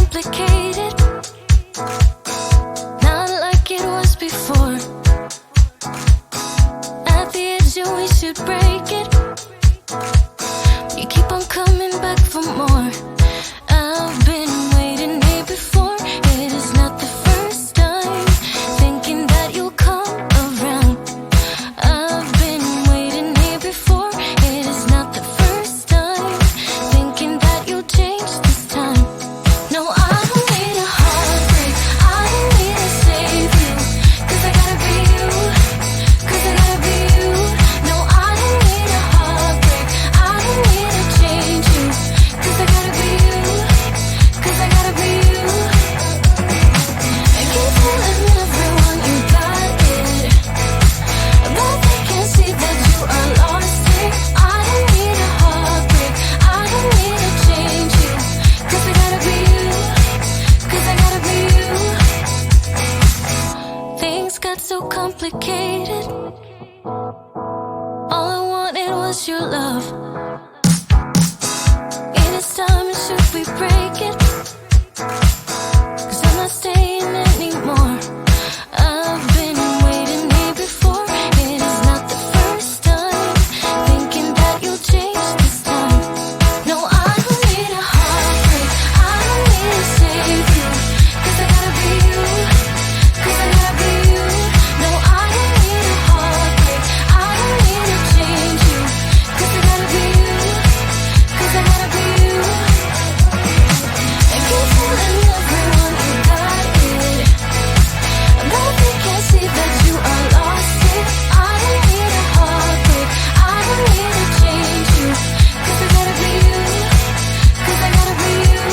complicated, not like it was before. At the edge, yeah, we should break it. You keep on coming back for more. I've been waiting here before. It is not the first time, thinking that you'll come around. I've been waiting here before. It is not the first time, thinking that you'll change this time. No, I don't need a heartbreak, I don't need to save you, 'cause I gotta be you, 'cause I gotta be you. No, I don't need a heartbreak, I don't need to change you, 'cause I gotta be you, 'cause I gotta be you. I keep telling everyone you got it, but they can't see that you are lost here. I don't need a heartbreak, I don't need to change you, 'cause I gotta be you, 'cause I gotta be you. Things got so complicated, all I wanted was your love. It is time, should we break it? 'Cause I'm not staying anymore. I've been waiting here before. It is not the first time, thinking that you'll change this time. No, I don't need a heartbreak, I don't need to save you, 'cause I gotta be you, 'cause I gotta be you. No, I don't need a heartbreak, I don't need to change you, 'cause I gotta be you, 'cause I gotta be you. I keep telling everyone you got it, but they can't see that you are lost here. I don't need a heartbreak, I don't need to change you, 'cause I gotta be you, 'cause I gotta be you.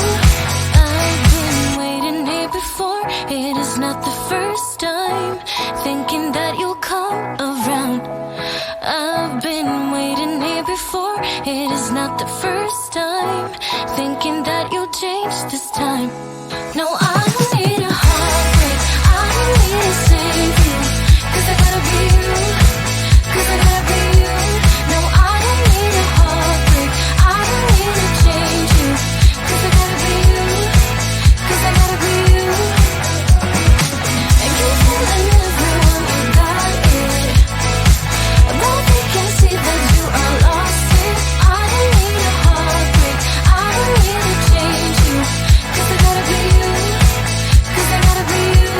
I've been waiting here before. It is not the first time, thinking that you'll come around. I've been waiting here before. It is not the first time, thinking that you'll change this time. No, I don't need a heartbreak, I don't need to save you, 'cause I gotta be you, 'cause I gotta be you. No, I don't need a heartbreak, I don't need to change you, 'cause I gotta be you, 'cause I gotta be you. I keep telling everyone you got it, but they can't see that you are lost here. I don't need a heartbreak, I don't need to change you, 'cause I gotta be you, 'cause I gotta be you.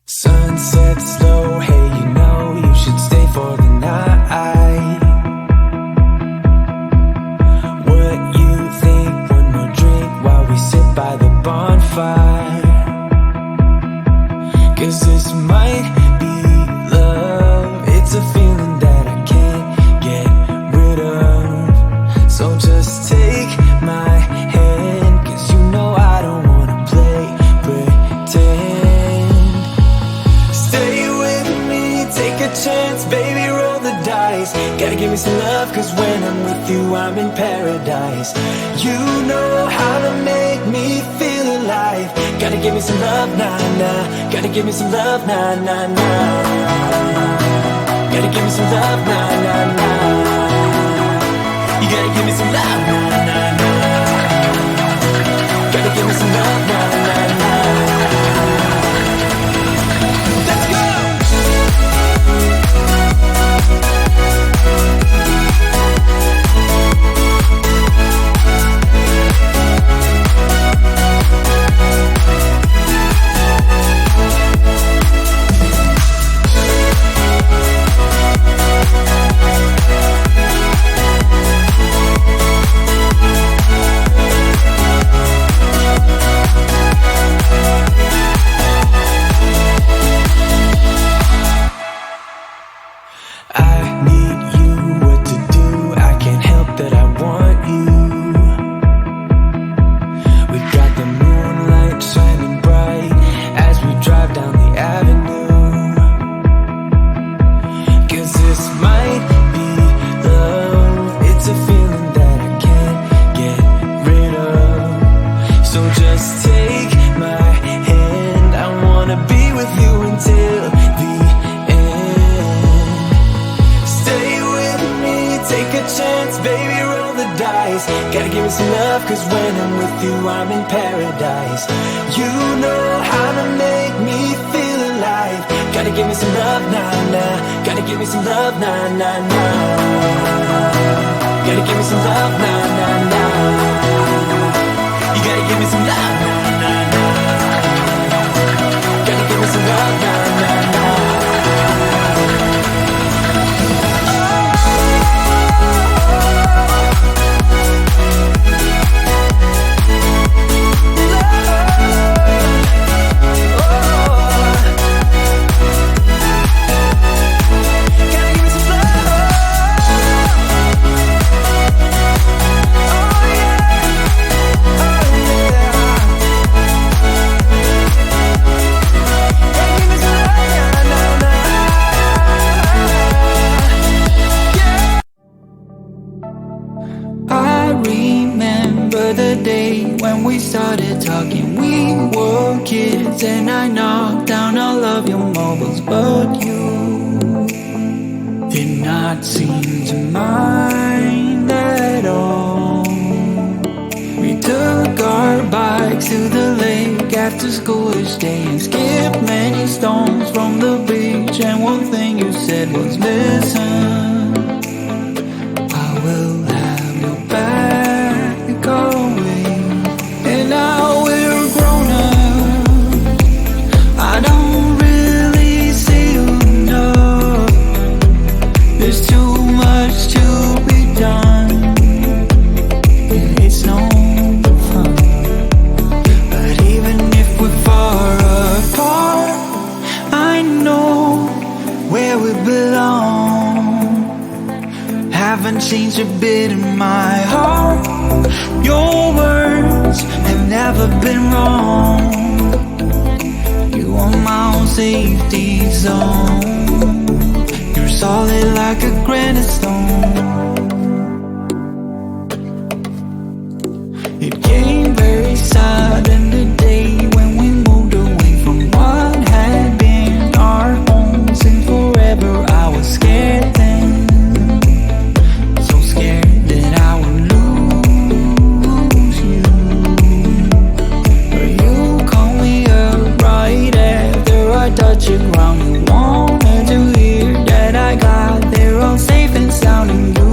Sunset slow, hey, you know you should stay for the night. What you think? One more drink while we sit by the bonfire. 'Cause this might be love. It's a feeling that I can't get rid of. So just take my hand, 'cause you know I don't wanna play pretend. Stay with me, take a chance, baby, roll the dice. Gotta give me some love, 'cause when I'm with you, I'm in paradise. You know how to make me feel alive. Gotta give me some love, nah, nah. Gotta give me some love, nah, nah, nah. Gotta give me some love, nah, nah, nah. You gotta give me some love, nah, nah, nah. Gotta give me some love, nah, nah, nah. Let's go! paradise. Gotta give me some love, cause when I'm with you, I'm in paradise. You know how to make me feel alive. Gotta give me some love, nah, nah. Gotta give me some love, nah, nah, nah. Gotta give me some love, nah, nah, nah. You gotta give me some love, nah, nah, nah. Gotta give me some love, nah, nah, nah. Started talking, we were kids, and I knocked down all of your marbles, but you did not seem to mind at all. We took our bikes to the lake after school each day and skipped many stones from the beach, and one thing you said was, listen, I will have your back always. And now we're grown up, I don't really see you enough. There's too much to be done, and it's no fun. But even if we're far apart, I know where we belong. Haven't changed a bit in my heart. Your words have never been wrong. You are my own safety zone. You're solid like a granite stone. It came very sudden the day when we moved away from what had been our home since forever. I was scared then, so scared that I would lose you. But you called me up right after I touched the ground. You wanted to hear that I got there all safe and sound, and you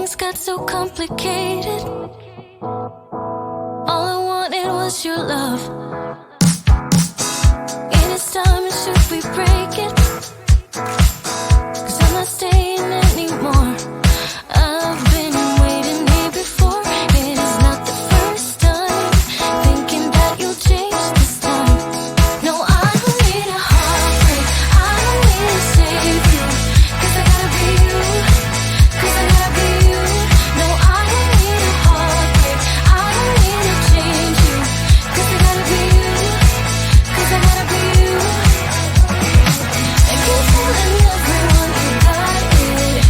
things got so complicated. All I wanted was your love. It is time, and should we break it? 'Cause I'm not staying anymore. I've been waiting here before. It is not the first time. Thinking that you'll change this time. No, I don't need a heartbreak. I don't need to save you. 'Cause I gotta be you. 'Cause I gotta be you. No, I don't need a heartbreak. I don't need to change you. 'Cause I gotta be you. 'Cause I gotta be you. I keep telling everyone you got it,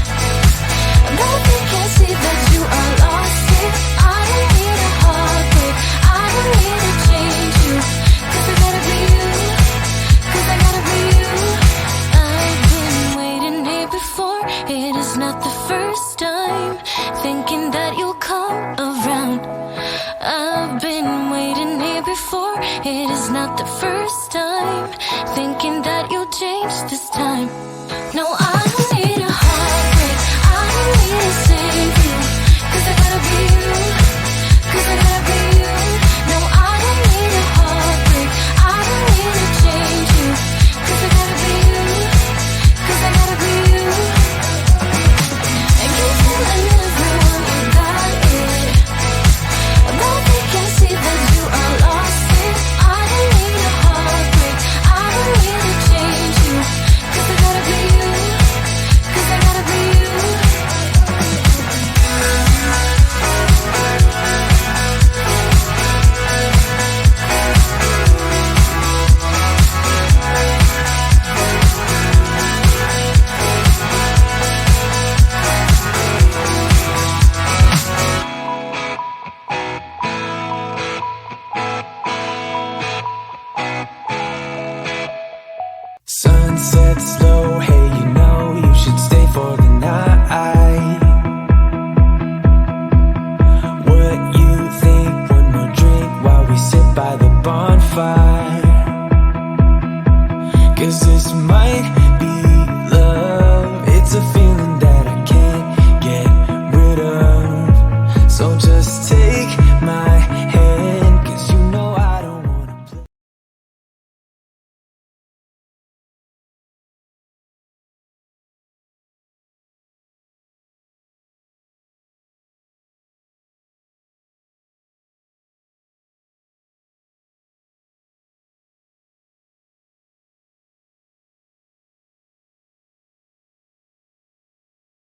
but they can't see that you are lost it. I don't need a heartbreak. I don't need to change you. 'Cause I gotta be you. 'Cause I gotta be you. I've been waiting here before. It is not the first time. Thinking that you'll come around. I've been waiting here before. It is not the first